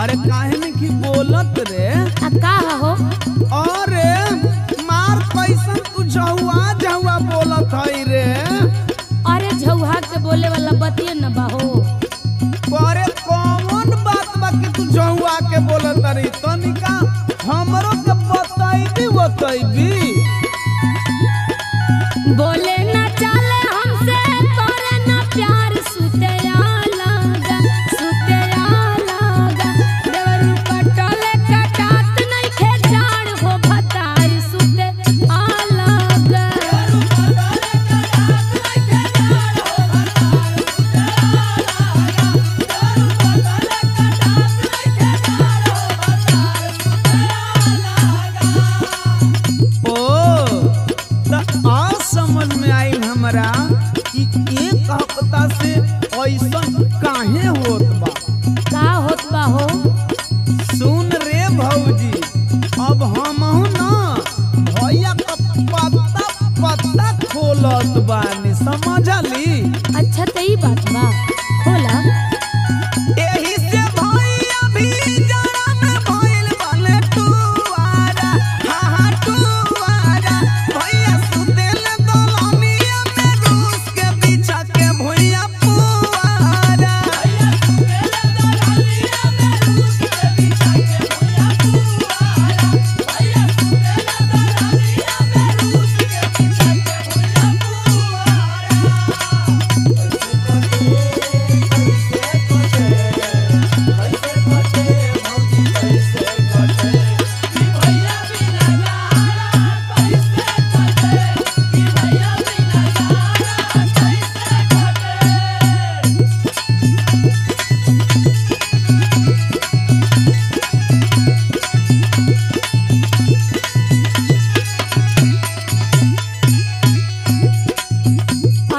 अरे काहे में की बोलत रे? का हो? अरे मार कैसन तू झहुआ झहुआ बोलत हई रे? अरे झौहा के बोले वाला बतिये न बाहो। अरे कौन बात बा कि तू झहुआ के बोलत रे? तनिका हमरो के बताइबी बोले न चले हमसे करे न प्यार सुते आलागा देवरू पटले कटात नहीं खे जाड़ हो भताई सुते आलागा। समझ में आई हमरा कि एक हफ्ता से ऐसा काहे होत बा? का होत बा हो? सुन रे भौजी, अब हमहू ना भैया का पत्ता खोलत बानी, समझली? अच्छा तो ई बात बा, खोला। एही से भैया भी जरा में भइल बाले टुवारा, हा टुवारा। भैया सुतेल दलनिया में रूस के बिछा के भैया पुआरा।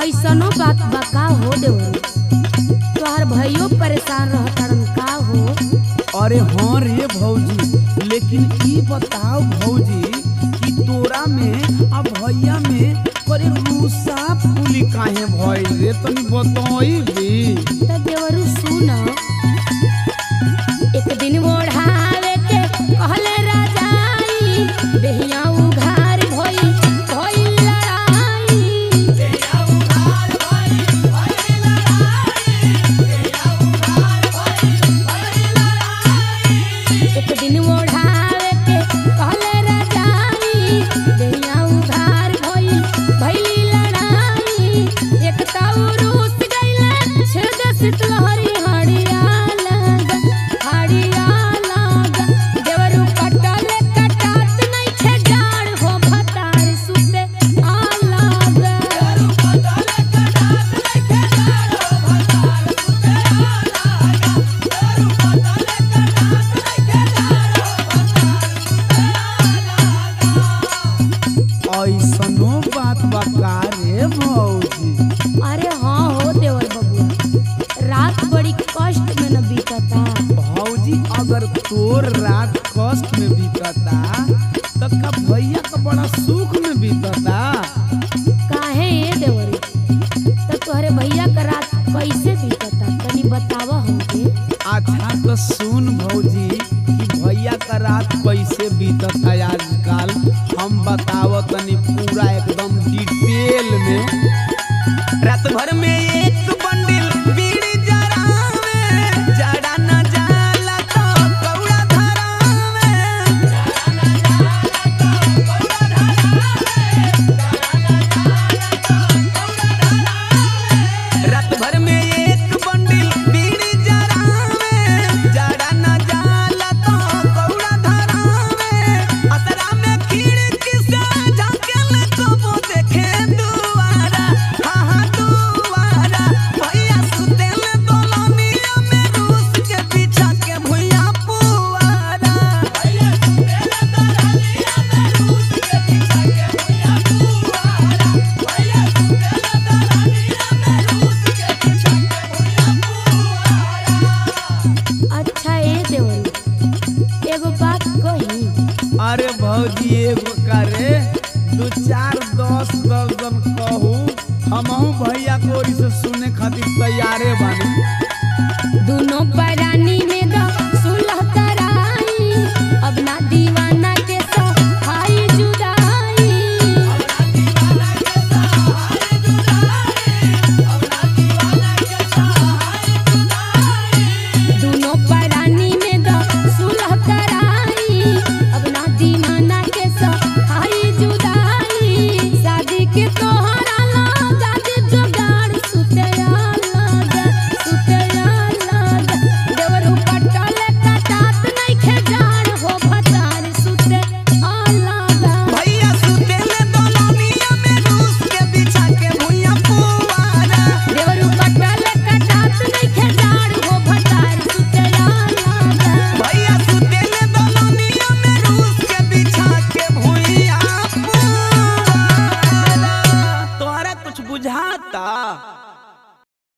ऐसनो बात बा का हो देवरू? तोहर भइयो परेशान रहतारन का हो? अरे हाँ रे भौजी, लेकिन ई बताओ भौजी कि तोरा में अब भैया में करे रूसा फूली काहे भइल रे? तनी बताइबी? त देवरू सुन, एक दिन ओढ़ावे के कहले राजाई देहिया उघार भई लड़ाई। एक दिन ओढ़ावे के कहले राजाई देहिया उघार भई लड़ाई। एक ताऊ रूस गइले छेद शीतलहरी हड़िया लागा देवरू पटले कटात नहीं खे जाड़ हो भतार सुते आलागा। ऐसनो बात बका रे भौजी? अरे हाँ हो देवर बबुआ, रात बड़ी कष्ट में न बीतता। भौजी अगर तोर रात कष्ट में बीतता तो का भैया का बड़ा सुख में बीतता? काहे ये देवरी? तो तोहरे भैया का रात कैसे बीतता तनी बतावा हमके। अच्छा तो सुन भौजी कि भैया का रात कैसे बीतता आजकल, हम बताव तनी पूरा एकदम डिटेल में। रात भर में एक बंडल बीड़ी जरावे, जड़ा न जाला तो कौड़ा धरावे। रात भर में एक बंडल बीड़ी जरावे, जड़ा न जाला तो कौड़ा धरावे। असरा में खिड़की से झांकेल कबो देखे दुआरा, हा दुआरा। भैया सुतेल दलनिया में रूस के बिछा के भैया पुआरा। अच्छा ए देवरी, एगो बात कही। अरे भौजी एगो करे, दो चार दस दर्जन कहू, हमहू भैया को से सुने खातिर तैयारे बानी।